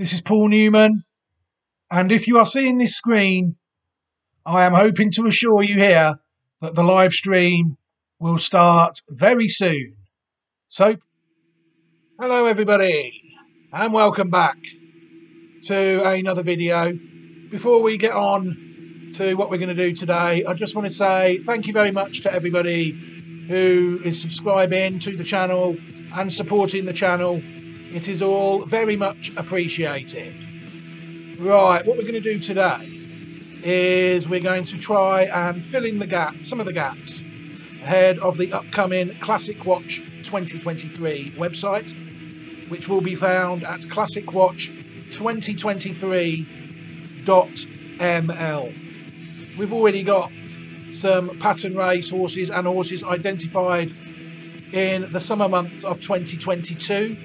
This is Paul Newman, and if you are seeing this screen, I am hoping to assure you here that the live stream will start very soon. So, hello everybody, and welcome back to another video. Before we get on to what we're going to do today, I just want to say thank you very much to everybody who is subscribing to the channel and supporting the channel. It is all very much appreciated. Right, what we're going to do today is we're going to try and fill in the gap, some of the gaps, ahead of the upcoming Classic Watch 2023 website, which will be found at classicwatch2023.ml. We've already got some pattern race horses and horses identified in the summer months of 2022.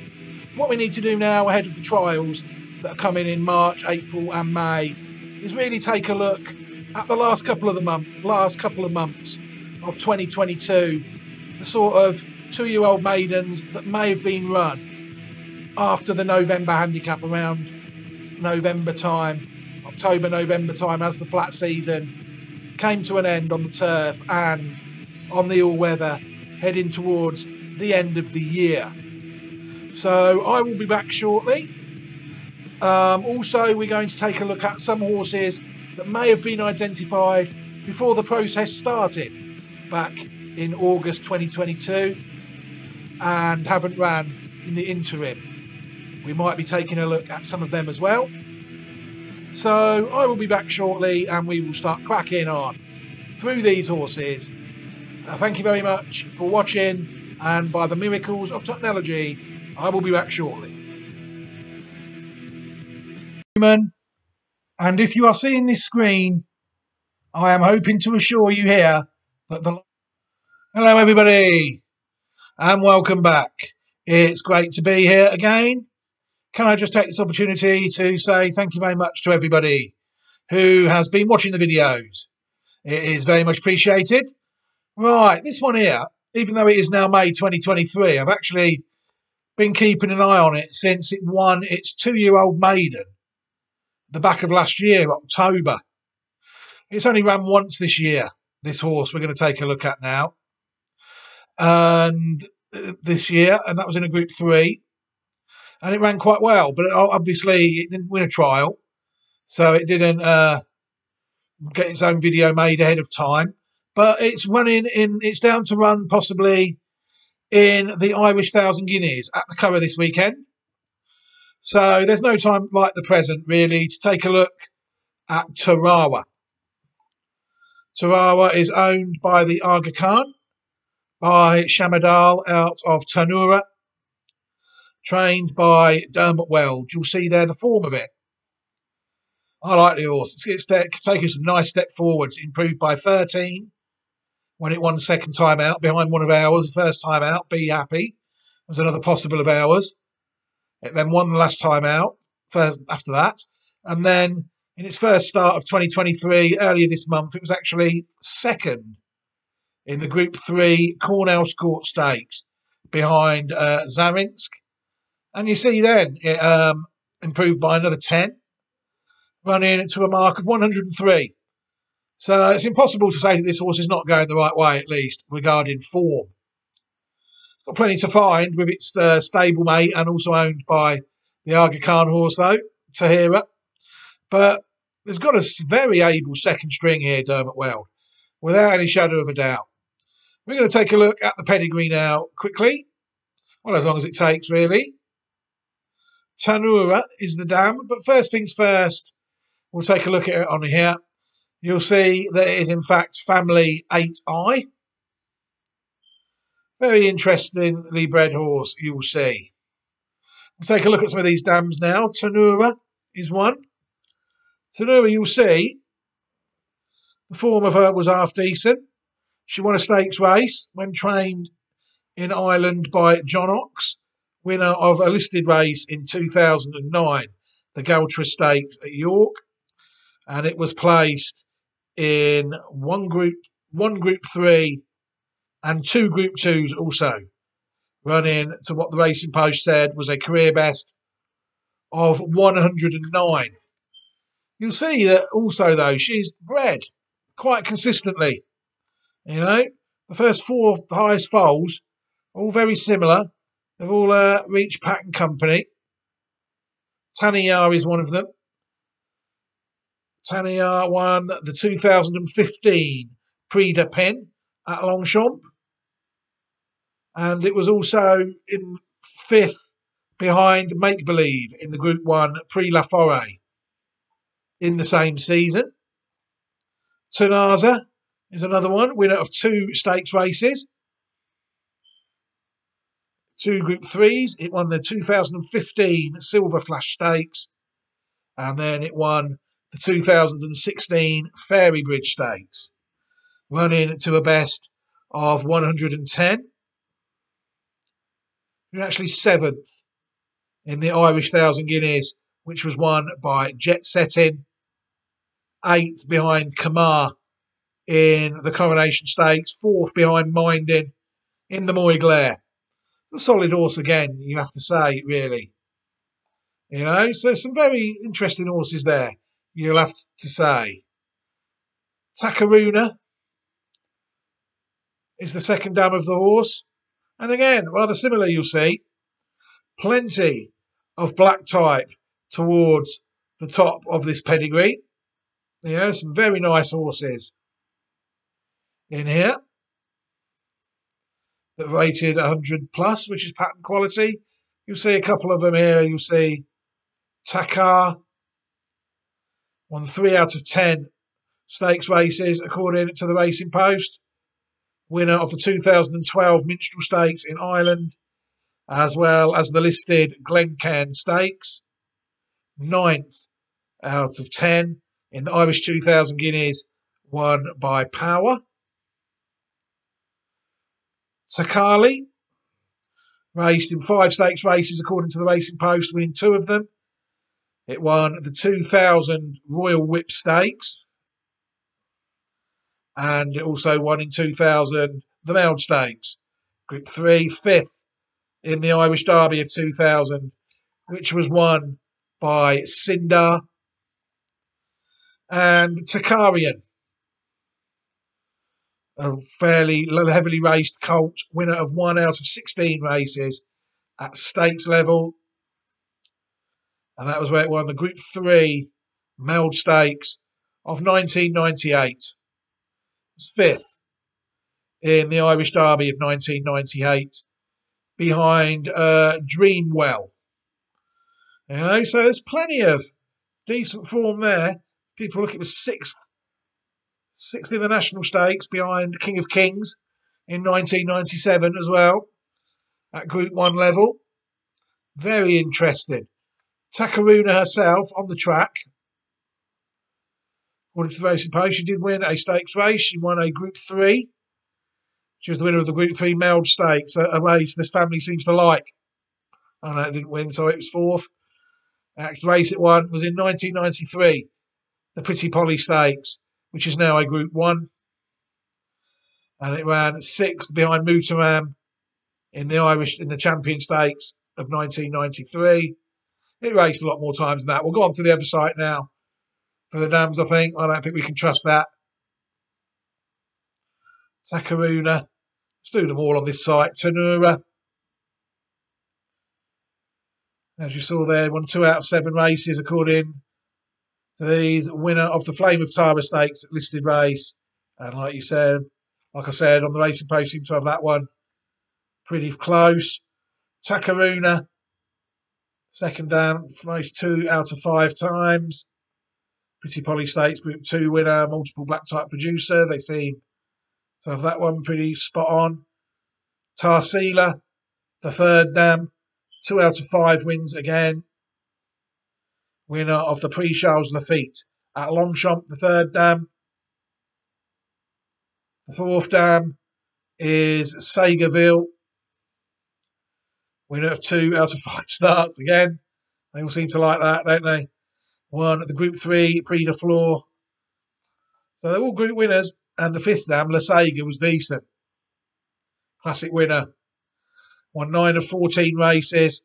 What we need to do now ahead of the trials that are coming in March, April and May is really take a look at the last couple of months of 2022, the sort of 2-year-old maidens that may have been run after the November handicap, around November time, October, November time, as the flat season came to an end on the turf and on the all-weather, heading towards the end of the year. So I will be back shortly. Also, we're going to take a look at some horses that may have been identified before the process started back in August 2022 and haven't ran in the interim. We might be taking a look at some of them as well. So I will be back shortly and we will start cracking on through these horses. Thank you very much for watching, and by the miracles of technology, I will be back shortly. And if you are seeing this screen, I am hoping to assure you here that the... Hello everybody, and welcome back. It's great to be here again. Can I just take this opportunity to say thank you very much to everybody who has been watching the videos. It is very much appreciated. Right, this one here, even though it is now May 2023, I've actually been keeping an eye on it since it won its 2-year-old maiden the back of last year, October. It's only ran once this year, this horse we're going to take a look at now. And this year, and that was in a Group 3. And it ran quite well, but obviously it didn't win a trial. So it didn't get its own video made ahead of time. But it's down to run possibly in the Irish 1,000 Guineas at the Curragh this weekend. So there's no time like the present, really, to take a look at Tarawa. Tarawa is owned by the Aga Khan, by Shamadal out of Tanura, trained by Dermot Weld. You'll see there the form of it. I like the horse. It's taken some nice step forwards, improved by 13 when it won the second time out, behind one of ours. The first time out, Be Happy, was another possible of ours. It then won the last time out after that. And then in its first start of 2023, earlier this month, it was actually second in the Group 3 Cornell's Court Stakes behind Zarinsk. And you see then it improved by another 10, running to a mark of 103. So it's impossible to say that this horse is not going the right way, at least, regarding form. It's got plenty to find with its stablemate and also owned by the Aga Khan horse, though, Tahira. But there's got a very able second string here, Dermot Weld, without any shadow of a doubt. We're going to take a look at the pedigree now quickly. Well, as long as it takes, really. Tanura is the dam, but first things first, we'll take a look at it on here. You'll see that it is in fact family 8i. Very interestingly bred horse, you'll see. We'll take a look at some of these dams now. Tanura is one. Tanura, you'll see, the form of her was half decent. She won a stakes race when trained in Ireland by John Ox, winner of a listed race in 2009, the Galtra Stakes at York. And it was placed in one Group 3 and 2 Group 2s also, running to what the Racing Post said was a career best of 109. You'll see that also, though, she's bred quite consistently. You know, the first four highest foals are all very similar. They've all reached pattern company. Taniya is one of them. Taniya won the 2015 Prix de Pen at Longchamp. And it was also in fifth behind Make Believe in the Group 1 Prix La Forêt in the same season. Tenaza is another one, winner of 2 stakes races. 2 Group 3s. It won the 2015 Silver Flash Stakes. And then it won the 2016 Fairy Bridge Stakes. Running to a best of 110. You're actually 7th in the Irish 1,000 Guineas, which was won by Jet Setting. 8th behind Kamar in the Coronation Stakes. 4th behind Minding in the Moy-Glare. A solid horse again, you have to say, really. You know, so some very interesting horses there, you'll have to say. Takaruna is the second dam of the horse. And again, rather similar, you'll see. Plenty of black type towards the top of this pedigree. You know, some very nice horses in here that rated 100 plus, which is pattern quality. You'll see a couple of them here. You'll see Takar won 3 out of 10 stakes races according to the Racing Post. Winner of the 2012 Minstrel Stakes in Ireland, as well as the listed Glencairn Stakes. 9th out of 10 in the Irish 2,000 Guineas, won by Power. Takali raced in 5 stakes races according to the Racing Post, winning 2 of them. It won the 2000 Royal Whip Stakes, and it also won in 2000 the Meld Stakes. Group 3, 5th in the Irish Derby of 2000, which was won by Sindar. And Takarian, a fairly heavily raced colt, winner of 1 out of 16 races at stakes level. And that was where it won the Group 3 Meld Stakes of 1998. It was 5th in the Irish Derby of 1998, behind Dreamwell. You know, so there's plenty of decent form there. People look, it was 6th in the National Stakes behind King of Kings in 1997 as well, at Group 1 level. Very interesting. Takaruna herself on the track. According to the Racing Post, she did win a stakes race. She won a Group 3. She was the winner of the Group 3 Meld Stakes, a race this family seems to like. I know it didn't win, so it was 4th. Next race it won was in 1993, the Pretty Polly Stakes, which is now a Group 1. And it ran 6th behind Mutaram in the Champion Stakes of 1993. It raced a lot more times than that. We'll go on to the other site now for the dams, I think. I don't think we can trust that. Takaruna. Let's do them all on this site. Tanura. As you saw there, won 2 out of 7 races according to these. Winner of the Flame of Tara Stakes listed race. And like I said, on the Racing Post, seems to have that one pretty close. Takaruna, second down, raced 2 out of 5 times. Pretty Polly Stakes, Group 2 winner, multiple black type producer. They seem to have that one pretty spot on. Tarsila, the third dam, 2 out of 5 wins again. Winner of the Prix Charles Lafitte at Longchamp, the third dam. The fourth dam is Sagaville. Winner of 2 out of 5 starts again. They all seem to like that, don't they? Won the Group 3 Prix de Fleur. So they're all group winners. And the fifth dam, La Sega, was decent. Classic winner. Won 9 of 14 races.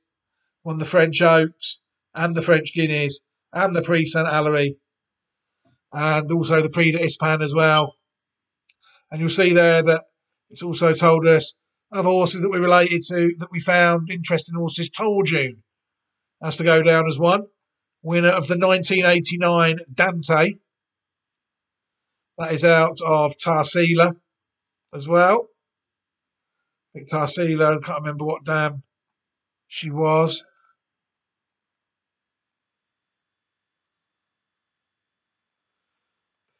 Won the French Oaks. and the French Guineas, and the Prix Saint Hilary, and also the Prix d'Espagne as well. And you'll see there that it's also told us other horses that we related to that we found interesting horses. Toll June has to go down as one. Winner of the 1989 Dante. That is out of Tarsila as well. I think Tarsila, I can't remember what dam she was.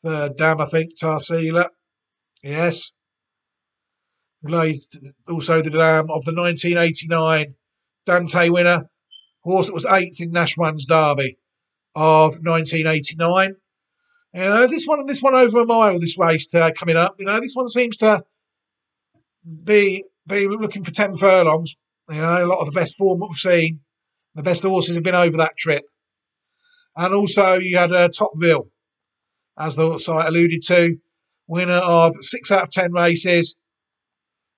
Third dam, I think, Tarsila. Yes. Also the dam of the 1989 Dante winner. Horse that was 8th in Nash One's Derby of 1989. You know, this one over a mile, this race coming up. You know, this one seems to be looking for 10 furlongs. You know, a lot of the best form that we've seen. The best horses have been over that trip. And also you had Topville, as the site alluded to, winner of 6 out of 10 races.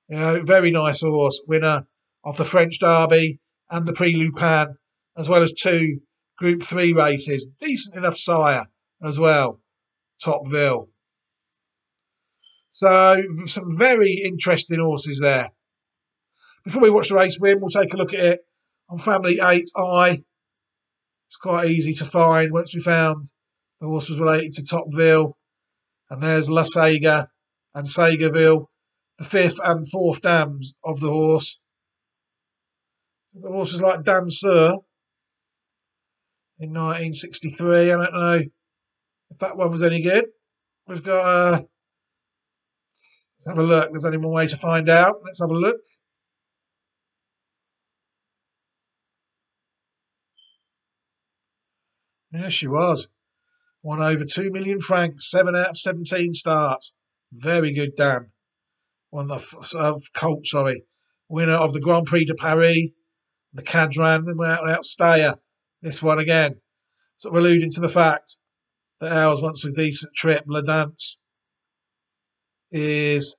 You know, very nice horse, winner of the French Derby and the Prix Lupin, as well as 2 Group 3 races. Decent enough sire as well, Topville. So some very interesting horses there. Before we watch the race win, we'll take a look at it on Family 8i. It's quite easy to find once we found the horse was related to Topville. And there's La Sega and Sagaville, the 5th and 4th dams of the horse. The horses like Danseur in 1963. I don't know if that one was any good. We've got let's have a look. There's only one way to find out. Let's have a look. Yes, she was. Won over 2 million francs, 7 out of 17 starts. Very good dam. Won the Colt, sorry. Winner of the Grand Prix de Paris, the Cadran, and out Stayer. This one again. Sort of alluding to the fact that ours, once a decent trip, La Dance is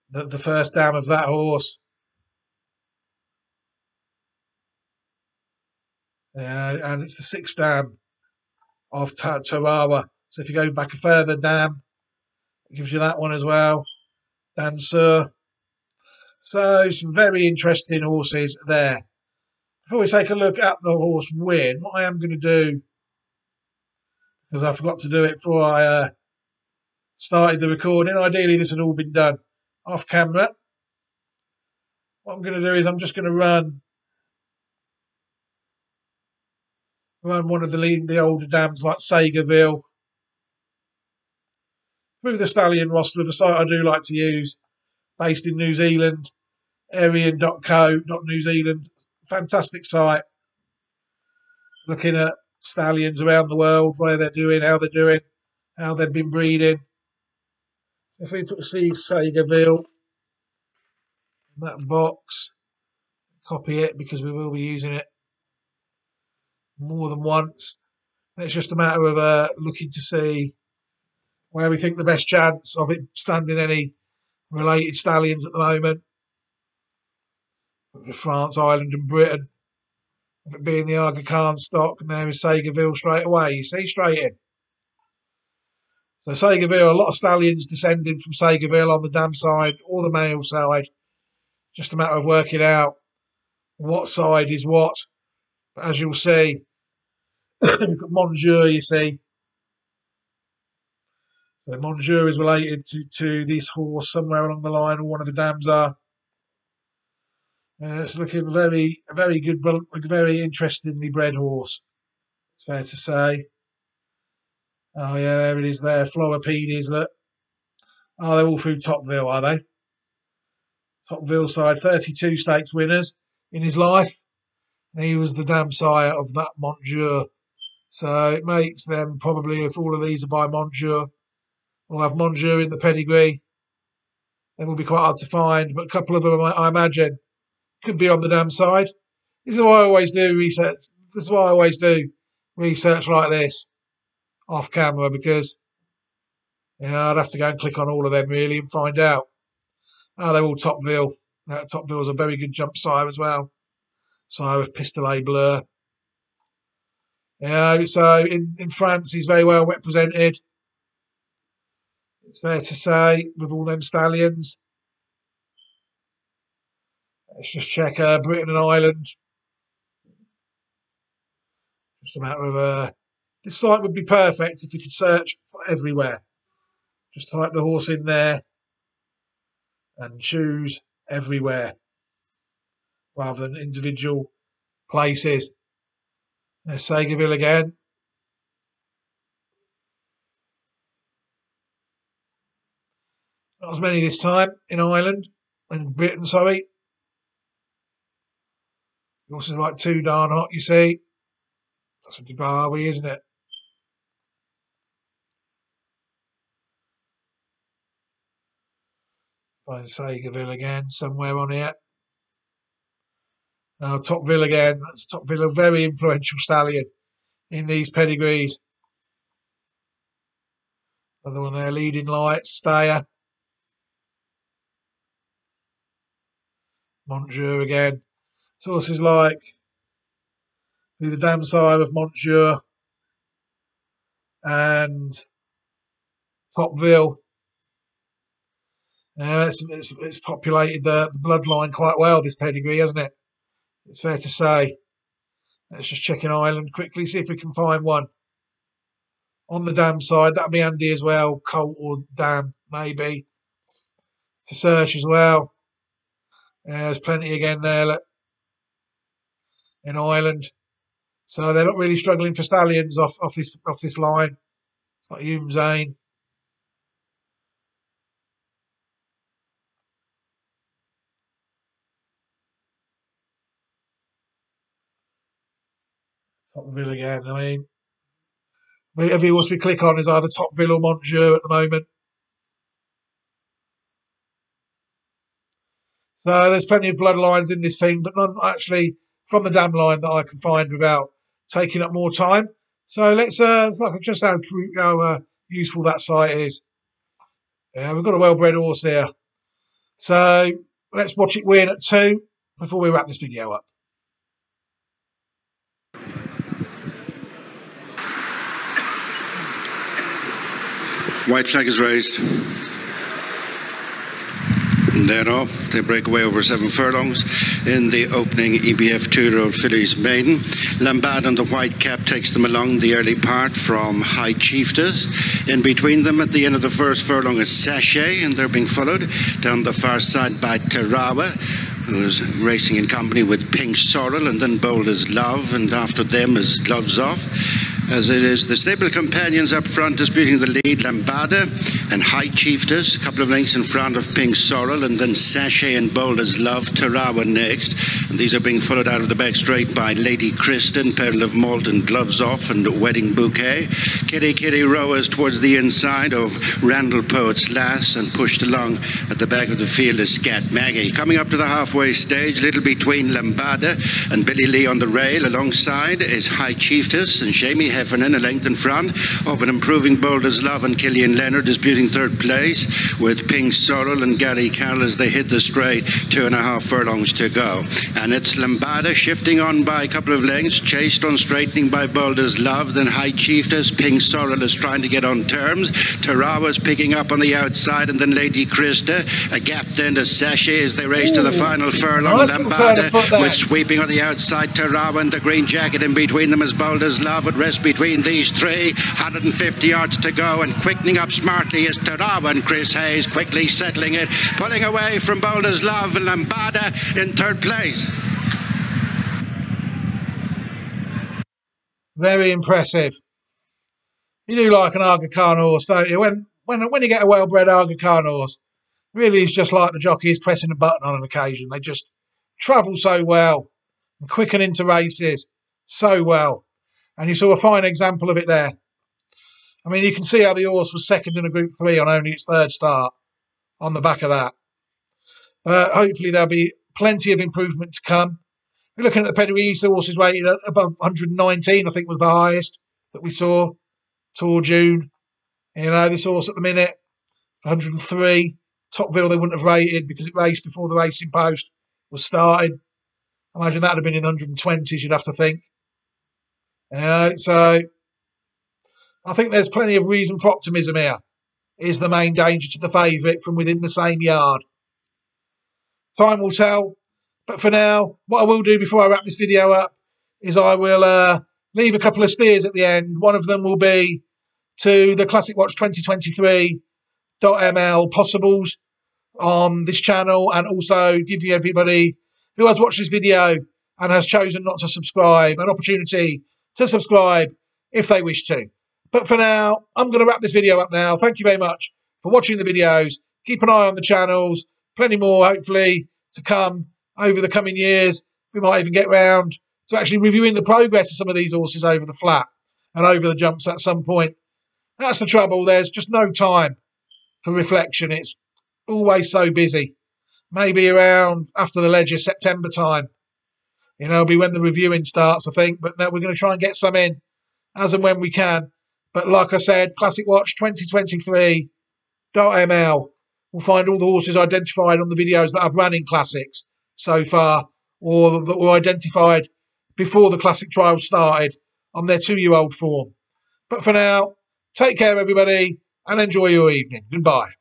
the first dam of that horse. And it's the 6th dam of Tarawa. So if you go back a further dam, it gives you that one as well. Danseur. So some very interesting horses there. Before we take a look at the horse win, what I am going to do, because I forgot to do it before I started the recording, ideally this had all been done off camera. What I'm going to do is I'm just going to run one of the older dams like Sagaville through the stallion roster, the site I do like to use, based in New Zealand, arian.co.New Zealand. Fantastic site. Looking at stallions around the world, where they're doing, how they've been breeding. If we put Sagaville in that box, copy it because we will be using it more than once. It's just a matter of looking to see where we think the best chance of it standing any related stallions at the moment. France, Ireland and Britain. If it being the Aga Khan stock, and there is Sagaville straight away. You see, straight in. So Sagaville, a lot of stallions descending from Sagaville on the dam side or the male side. Just a matter of working out what side is what. But as you'll see, you've got Monsieur, you see. So Monsieur is related to this horse somewhere along the line, or one of the dams are. It's looking very, very good, very interestingly bred horse. It's fair to say. Oh yeah, there it is there. Floripedes, look. Oh, they're all through Topville, are they? Topville side, 32 stakes winners in his life. And he was the dam sire of that Monsieur. So it makes them probably, if all of these are by Monsieur, we'll have Monsieur in the pedigree. They will be quite hard to find, but a couple of them, I imagine, could be on the dam side. This is why I always do research. This is why I always do research like this off camera, because I'd have to go and click on all of them really and find out. Oh, they're all Topville. Topville's a very good jump sire as well. Sire of Pistolet Bleu. So in France, he's very well represented. It's fair to say, with all them stallions. Let's just check Britain and Ireland. Just a matter of this site would be perfect if you could search everywhere. Just type the horse in there and choose everywhere rather than individual places. There's Sagerville again. Not as many this time in Ireland and Britain, sorry. Horses like too darn hot, you see. That's a Dubawi, isn't it? Find Sagerville again, somewhere on here. Topville again. That's Topville, a very influential stallion in these pedigrees. Another one there, Leading Light, Stayer. Montjour again. Sources like the Dam Sire of Montjour and Topville. It's populated the bloodline quite well, this pedigree, hasn't it? It's fair to say. Let's just check in Ireland quickly, see if we can find one. On the Dam side, that'll be handy as well. Colt or Dam, maybe. To search as well. There's plenty again there, look, in Ireland. So they're not really struggling for stallions off this line. It's like Hume Zane. Topville again. I mean, every horse we click on is either Topville or Montjour at the moment. So there's plenty of bloodlines in this thing, but none actually from the Dam line that I can find without taking up more time. So let's look at just how useful that site is. Yeah, we've got a well-bred horse here. So let's watch it win at 2 before we wrap this video up. White flag is raised. Thereof, they break away over 7 furlongs in the opening EBF 2-year-old fillies maiden. Lambad on the white cap takes them along the early part from High Chiefess. In between them at the end of the first furlong is Sachet, and they're being followed down the far side by Tarawa, who's racing in company with Pink Sorrel, and then Bold as Love, and after them is Gloves Off. As it is the stable companions up front disputing the lead, Lambada and High Chiefess, a couple of lengths in front of Pink Sorrel, and then Sachet and Bold as Love, Tarawa next. And these are being followed out of the back straight by Lady Kristen, Peril of Malt and Gloves Off, and Wedding Bouquet. Kitty Kitty rowers towards the inside of Randall Poet's Lass, and pushed along at the back of the field is Scat Maggie. Coming up to the halfway stage, little between Lambada and Billy Lee on the rail. Alongside is High Chiefess and Jamie Heffernan, a length in front of an improving Bold as Love, and Killian Leonard disputing third place with Pink Sorrel and Gary Carroll as they hit the straight. 2.5 furlongs to go. And it's Lambada shifting on by a couple of lengths, chased on straightening by Bold as Love, then High Chiefess. Pink Sorrel is trying to get on terms. Tarawa's picking up on the outside, and then Lady Krista. A gap then to Sachet as they race to the final furlong. Nice Lambada with sweeping on the outside. Tarawa and the green jacket in between them as Bold as Love. At rest between these three. 150 yards to go, and quickening up smartly is Tarawa and Chris Hayes, quickly settling it, pulling away from Bold as Love, and Lambada in third place. Very impressive. You do like an Aga Khan horse, don't you? When you get a well-bred Aga Khan horse, really it's just like the jockeys pressing a button on an occasion. They just travel so well and quicken into races so well. And you saw a fine example of it there. I mean, you can see how the horse was second in a Group 3 on only its third start on the back of that. Hopefully there'll be plenty of improvement to come. We're looking at the pedigree. The horse is rated at above 119, I think was the highest that we saw. Tour June. You know, this horse at the minute, 103. Topville they wouldn't have rated because it raced before the Racing Post was started. I imagine that would have been in the 120s, you'd have to think. So I think there's plenty of reason for optimism here. Is the main danger to the favourite from within the same yard. Time will tell. But for now, what I will do before I wrap this video up is I will leave a couple of steers at the end. One of them will be to the Classic Watch 2023.ml possibles on this channel, and also give you everybody who has watched this video and has chosen not to subscribe an opportunity to subscribe if they wish to. But for now, I'm going to wrap this video up now. Thank you very much for watching the videos. Keep an eye on the channels. Plenty more, hopefully, to come over the coming years. We might even get round to actually reviewing the progress of some of these horses over the flat and over the jumps at some point. That's the trouble. There's just no time for reflection. It's always so busy. Maybe around after the Ledger, September time. You know, it'll be when the reviewing starts, I think. But no, we're going to try and get some in as and when we can. But like I said, Classic Watch 2023.ml will find all the horses identified on the videos that I've run in Classics so far, or that were identified before the Classic trial started on their 2-year-old form. But for now, take care, everybody, and enjoy your evening. Goodbye.